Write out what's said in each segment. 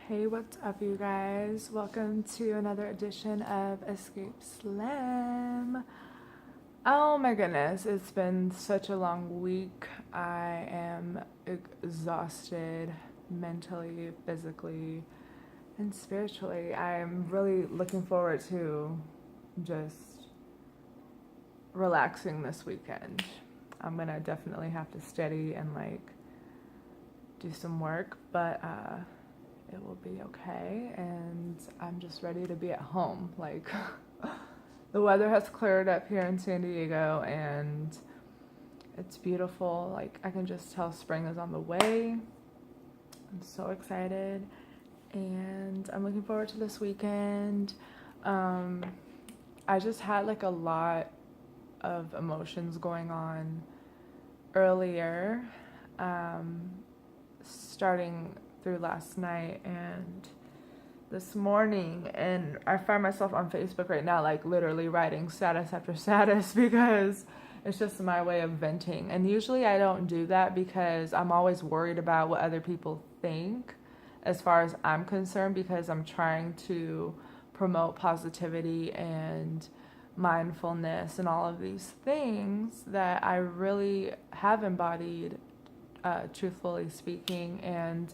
Hey, what's up, you guys? Welcome to another edition of Escape Slam. Oh my goodness, it's been such a long week. I am exhausted mentally, physically, and spiritually. I'm really looking forward to just relaxing this weekend. I'm gonna definitely have to study and do some work, but it will be okay, and I'm just ready to be at home. The weather has cleared up here in San Diego, and it's beautiful. I can just tell spring is on the way. I'm so excited, and I'm looking forward to this weekend. I just had a lot of emotions going on earlier, starting through last night and this morning, and I find myself on Facebook right now literally writing status after status because it's just my way of venting. And usually I don't do that because I'm always worried about what other people think as far as I'm concerned, because I'm trying to promote positivity and mindfulness and all of these things that I really have embodied, truthfully speaking, and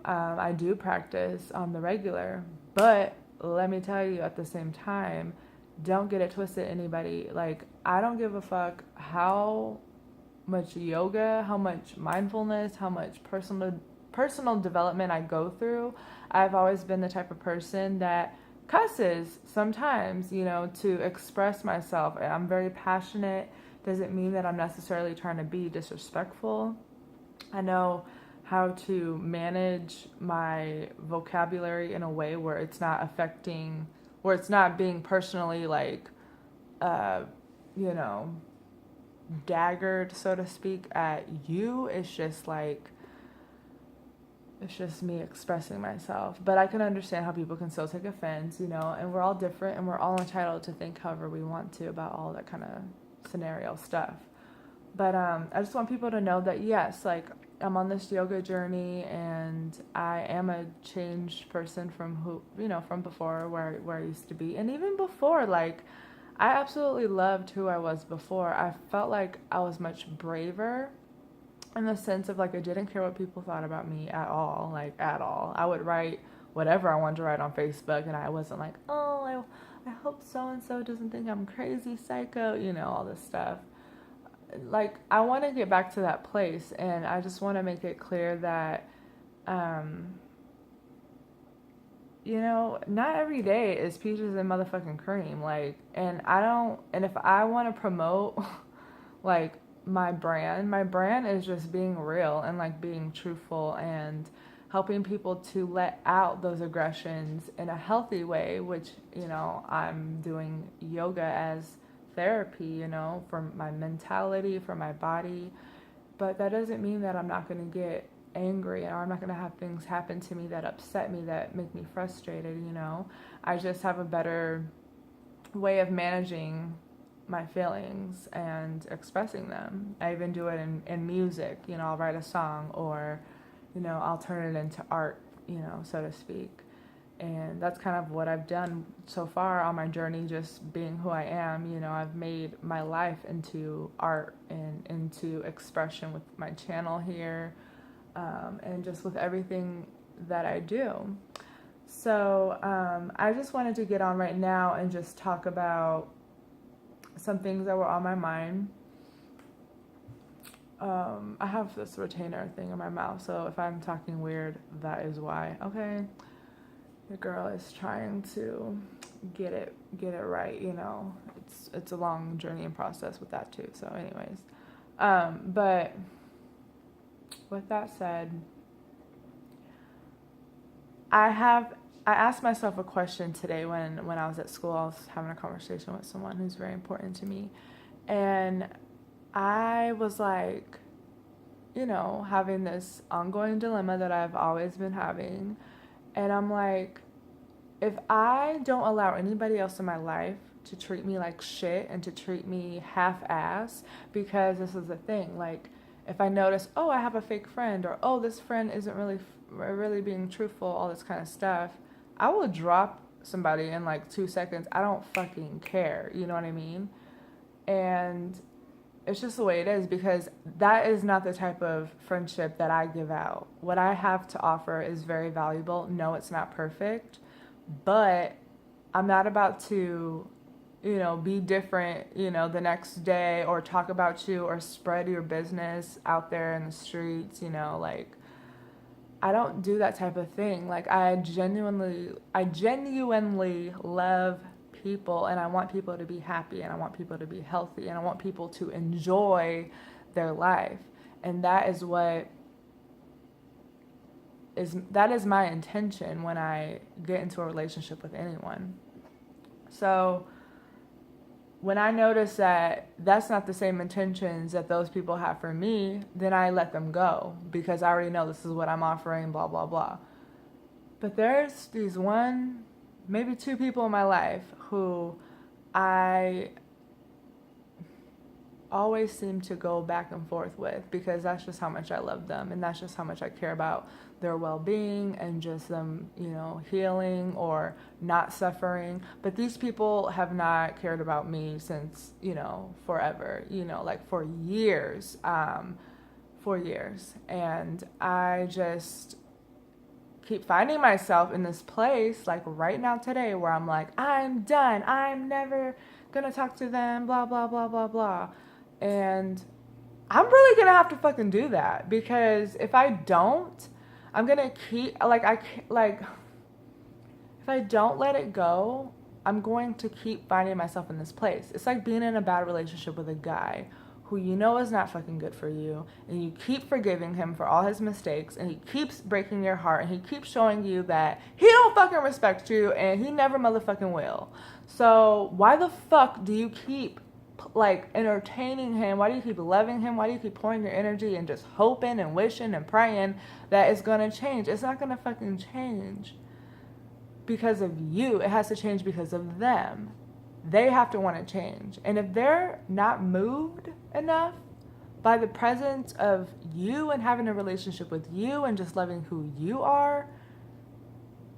I do practice on the regular. But let me tell you, at the same time, don't get it twisted, anybody. I don't give a fuck how much yoga, how much mindfulness, how much personal development I go through. I've always been the type of person that cusses sometimes, to express myself. I'm very passionate. Doesn't mean that I'm necessarily trying to be disrespectful. I know how to manage my vocabulary in a way where it's not being personally daggered, so to speak, at you. It's just me expressing myself. But I can understand how people can still take offense, and we're all different, and we're all entitled to think however we want to about all that kind of scenario stuff. But I just want people to know that, yes, I'm on this yoga journey, and I am a changed person from from before, where I used to be. And even before, I absolutely loved who I was before. I felt like I was much braver in the sense of I didn't care what people thought about me at all, at all. I would write whatever I wanted to write on Facebook, and I wasn't I hope so-and-so doesn't think I'm crazy, psycho, all this stuff. I want to get back to that place, and I just want to make it clear that, not every day is peaches and motherfucking cream. And if I want to promote, my brand is just being real and, being truthful and helping people to let out those aggressions in a healthy way, which, I'm doing yoga as therapy, for my mentality, for my body. But that doesn't mean that I'm not going to get angry, or I'm not going to have things happen to me that upset me, that make me frustrated. I just have a better way of managing my feelings and expressing them. I even do it in music. I'll write a song, or I'll turn it into art, so to speak. And that's kind of what I've done so far on my journey, just being who I am. I've made my life into art and into expression with my channel here, and just with everything that I do. So I just wanted to get on right now and just talk about some things that were on my mind. I have this retainer thing in my mouth, so if I'm talking weird, that is why. Okay. The girl is trying to get it right, It's a long journey and process with that too. So anyways, but with that said, I asked myself a question today when I was at school. I was having a conversation with someone who's very important to me, and I was having this ongoing dilemma that I've always been having. And I'm if I don't allow anybody else in my life to treat me like shit and to treat me half-ass, because this is the thing, if I notice, oh, I have a fake friend, or oh, this friend isn't really really being truthful, all this kind of stuff, I will drop somebody in like 2 seconds. I don't fucking care. You know what I mean? And it's just the way it is, because that is not the type of friendship that I give out. What I have to offer is very valuable. No, it's not perfect, but I'm not about to, be different, the next day, or talk about you or spread your business out there in the streets, like, I don't do that type of thing. Like, I genuinely love people, and I want people to be happy, and I want people to be healthy, and I want people to enjoy their life. And that is my intention when I get into a relationship with anyone. So when I notice that that's not the same intentions that those people have for me, then I let them go, because I already know this is what I'm offering, blah, blah, blah. But there's these maybe 2 people in my life who I always seem to go back and forth with, because that's just how much I love them, and that's just how much I care about their well-being and just them, healing or not suffering. But these people have not cared about me since, forever, like for years, and I just keep finding myself in this place, like right now today, where I'm like, I'm done, I'm never gonna talk to them, blah, blah, blah, blah, blah. And I'm really gonna have to fucking do that, because if I don't, I'm gonna keep, if I don't let it go, I'm going to keep finding myself in this place. It's like being in a bad relationship with a guy who is not fucking good for you, and you keep forgiving him for all his mistakes, and he keeps breaking your heart, and he keeps showing you that he don't fucking respect you, and he never motherfucking will. So why the fuck do you keep entertaining him? Why do you keep loving him? Why do you keep pouring your energy and just hoping and wishing and praying that it's gonna change? It's not gonna fucking change because of you. It has to change because of them. They have to want to change. And if they're not moved enough by the presence of you and having a relationship with you and just loving who you are,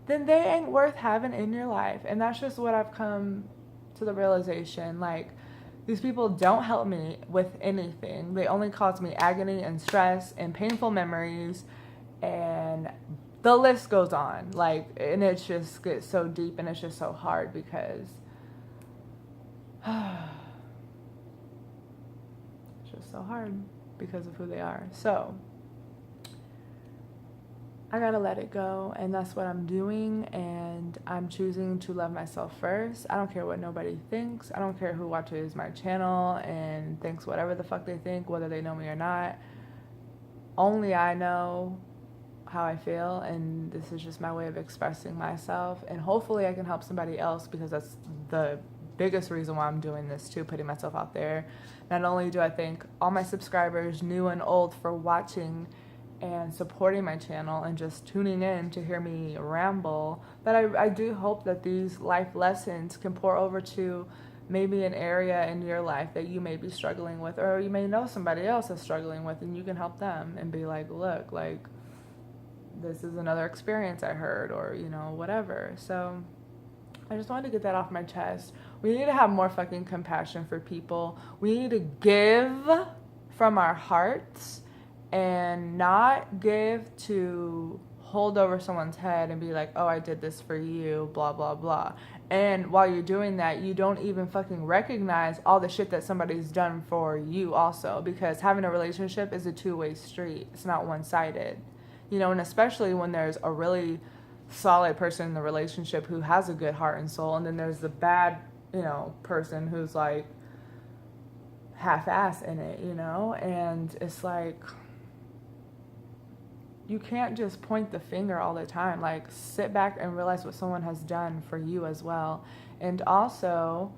then they ain't worth having in your life. And that's just what I've come to the realization. Like, these people don't help me with anything. They only cause me agony and stress and painful memories, and the list goes on. And it just gets so deep, and it's just so hard, because it's just so hard because of who they are. So I gotta let it go, and that's what I'm doing, and I'm choosing to love myself first. I don't care what nobody thinks. I don't care who watches my channel and thinks whatever the fuck they think, whether they know me or not. Only I know how I feel, and this is just my way of expressing myself, and hopefully I can help somebody else, because that's the biggest reason why I'm doing this too, putting myself out there. Not only do I thank all my subscribers, new and old, for watching and supporting my channel and just tuning in to hear me ramble, but I do hope that these life lessons can pour over to maybe an area in your life that you may be struggling with, or you may know somebody else is struggling with, and you can help them and be like, look, this is another experience I heard, or whatever. So I just wanted to get that off my chest. We need to have more fucking compassion for people. We need to give from our hearts, and not give to hold over someone's head and be like, oh, I did this for you, blah, blah, blah. And while you're doing that, you don't even fucking recognize all the shit that somebody's done for you also, because having a relationship is a two-way street. It's not one-sided, and especially when there's a really solid person in the relationship who has a good heart and soul, and then there's the bad, person who's like half-ass in it, and it's like, you can't just point the finger all the time. Like, sit back and realize what someone has done for you as well. And also,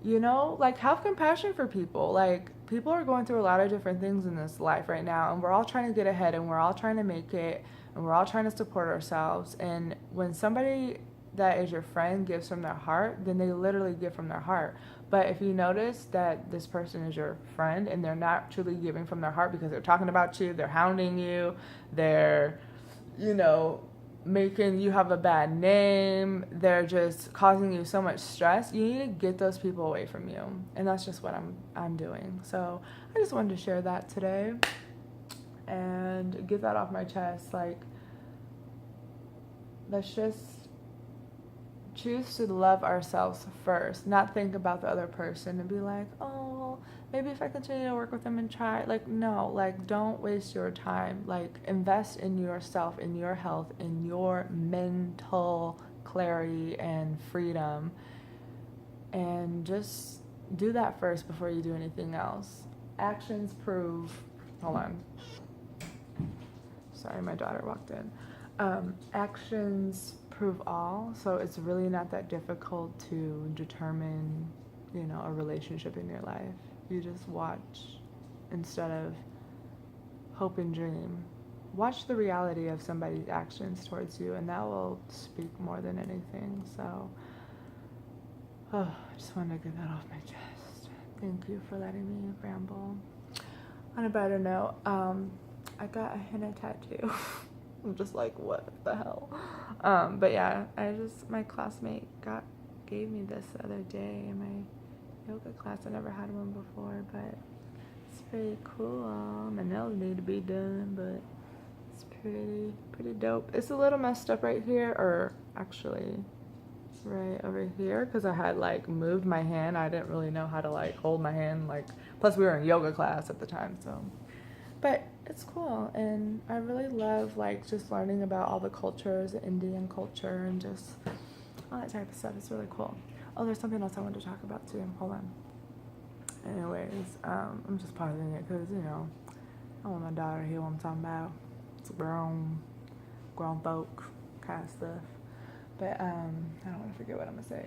have compassion for people. Like, people are going through a lot of different things in this life right now, and we're all trying to get ahead, and we're all trying to make it, and we're all trying to support ourselves. And when somebody that is your friend gives from their heart, then they literally give from their heart. But if you notice that this person is your friend and they're not truly giving from their heart because they're talking about you, they're hounding you, they're you know, making you have a bad name. They're just causing you so much stress. You need to get those people away from you. And that's just what I'm doing. So I just wanted to share that today and get that off my chest. Like, let's just choose to love ourselves first, not think about the other person and be like, oh, maybe if I continue to work with them and try. Like, no, like, don't waste your time. Like, invest in yourself, in your health, in your mental clarity and freedom, and just do that first before you do anything else. Actions prove. Hold on. Sorry, my daughter walked in. Actions prove all, so it's really not that difficult to determine, you know, a relationship in your life. You just watch instead of hope and dream. Watch the reality of somebody's actions towards you, and that will speak more than anything. So, I just wanted to get that off my chest. Thank you for letting me ramble. On a better note, I got a henna tattoo. I'm just like, what the hell? But yeah, my classmate gave me this the other day in my yoga class. I never had one before, but it's pretty cool. My nails need to be done, but it's pretty dope. It's a little messed up right here, or actually right over here, because I had like moved my hand. I didn't really know how to like hold my hand, like, plus we were in yoga class at the time, so. But it's cool, and I really love like just learning about all the cultures, the Indian culture, and just all that type of stuff. It's really cool. Oh, there's something else I wanted to talk about too. Hold on. Anyways, I'm just pausing it because, you know, I want my daughter to hear what I'm talking about. It's grown folk kind of stuff. But I don't want to forget what I'm gonna say.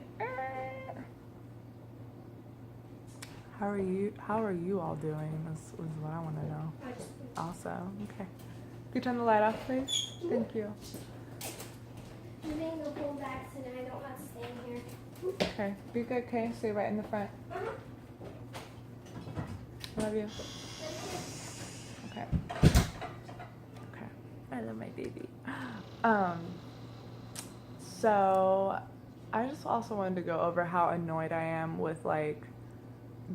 How are you all doing? Is what I want to know. Also, okay. Can you turn the light off, please? Thank you. You may go home back tonight. I don't have to stay in here. Okay. Be good, okay? Stay right in the front. I love you. Okay. Okay. I love my baby. So I just also wanted to go over how annoyed I am with like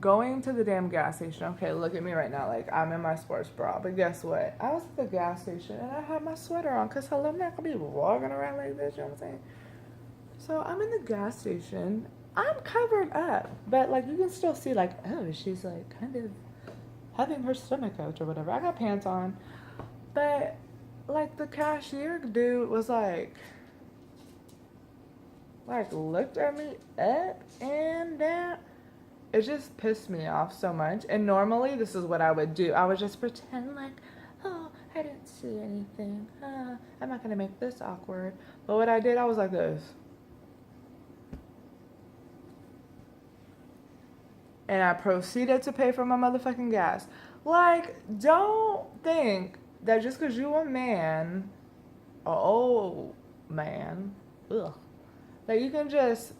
going to the damn gas station. Okay, look at me right now. Like, I'm in my sports bra. But guess what? I was at the gas station and I had my sweater on because, hello, I'm not going to be walking around like this. You know what I'm saying? So I'm in the gas station. I'm covered up. But, like, you can still see, like, oh, she's, like, kind of having her stomach out or whatever. I got pants on. But, like, the cashier dude was, like, looked at me up and down. It just pissed me off so much. And normally this is what I would do. I would just pretend like, oh, I didn't see anything. I'm not going to make this awkward. But what I did, I was like this. And I proceeded to pay for my motherfucking gas. Like, don't think that just because you a man, an old man, that you can just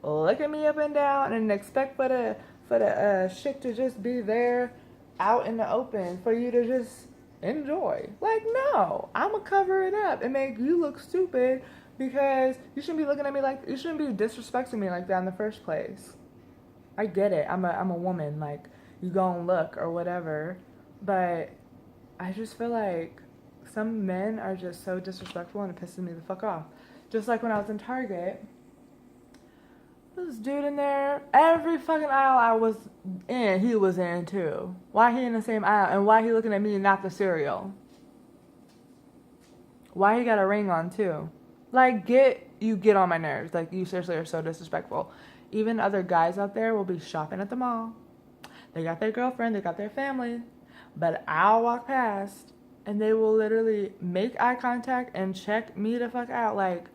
look at me up and down and expect for the shit to just be there out in the open for you to just enjoy. Like, no, I'ma cover it up and make you look stupid because you shouldn't be looking at me like, you shouldn't be disrespecting me like that in the first place. I get it. I'm a woman. Like, you gonna look or whatever, but I just feel like some men are just so disrespectful and it pisses me the fuck off. Just like when I was in Target. This dude in there, every fucking aisle I was in, he was in too. Why he in the same aisle? And why he looking at me and not the cereal? Why he got a ring on too? Like, get on my nerves. Like, you seriously are so disrespectful. Even other guys out there will be shopping at the mall. They got their girlfriend, they got their family. But I'll walk past and they will literally make eye contact and check me the fuck out. Like,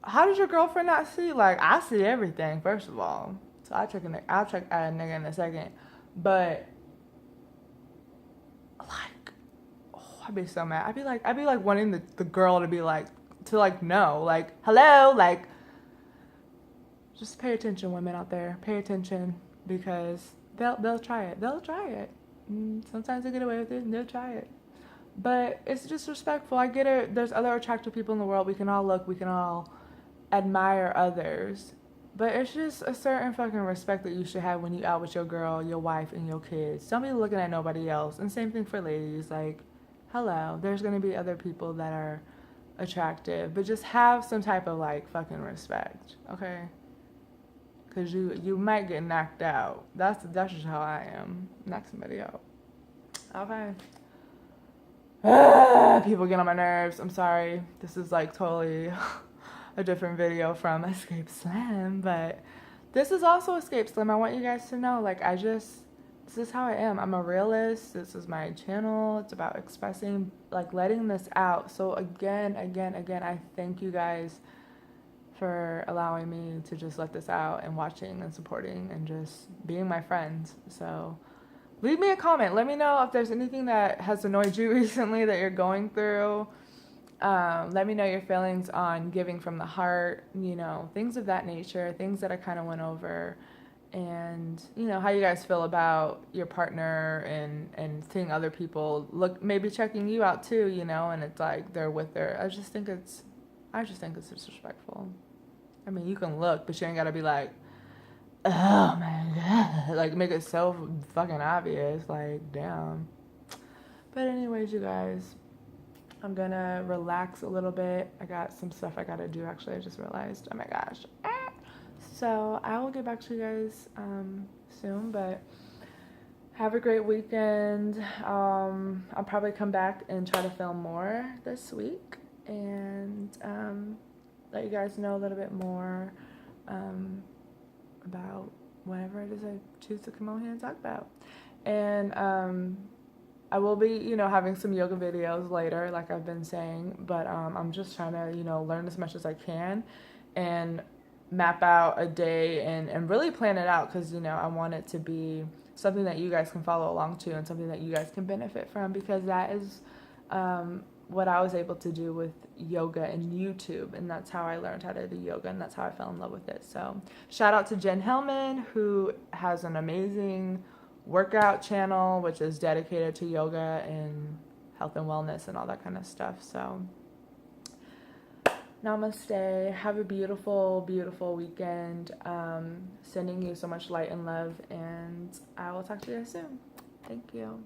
how did your girlfriend not see? Like, I see everything, first of all. So I'll check a nigga in a second. But, like, I'd be so mad. I'd be like wanting the girl to be like, no. Like, hello? Like, just pay attention, women out there. Pay attention, because they'll try it. They'll try it. Sometimes they get away with it and they'll try it. But it's disrespectful. I get it. There's other attractive people in the world. We can all look. We can all admire others. But it's just a certain fucking respect that you should have when you out with your girl, your wife, and your kids. Don't be looking at nobody else. And same thing for ladies. Like, hello, there's gonna be other people that are attractive, but just have some type of like fucking respect, okay? Cause you might get knocked out. That's just how I am. Knock somebody out. Okay. People get on my nerves. I'm sorry. This is like totally a different video from Escape Slam, but this is also Escape Slam. I want you guys to know, like, this is how I am. I'm a realist. This is my channel. It's about expressing, like, letting this out. So again, I thank you guys for allowing me to just let this out and watching and supporting and just being my friends. So leave me a comment. Let me know if there's anything that has annoyed you recently that you're going through. Let me know your feelings on giving from the heart, you know, things of that nature, things that I kind of went over, and, you know, how you guys feel about your partner and seeing other people look, maybe checking you out too, you know, and it's like they're with their, I just think it's disrespectful. I mean, you can look, but you ain't gotta be like, oh my God, like make it so fucking obvious, like, damn. But anyways, you guys, I'm gonna relax a little bit. I got some stuff I gotta do, actually. I just realized. Oh my gosh. So I will get back to you guys soon, but have a great weekend. I'll probably come back and try to film more this week and let you guys know a little bit more about whatever it is I choose to come on here and talk about. And I will be, you know, having some yoga videos later, like I've been saying, but I'm just trying to, you know, learn as much as I can and map out a day and really plan it out because, you know, I want it to be something that you guys can follow along to and something that you guys can benefit from, because that is what I was able to do with yoga and YouTube, and that's how I learned how to do yoga, and that's how I fell in love with it. So shout out to Jen Hellman, who has an amazing workout channel which is dedicated to yoga and health and wellness and all that kind of stuff. So namaste, have a beautiful weekend. Sending you so much light and love, and I will talk to you guys soon. Thank you.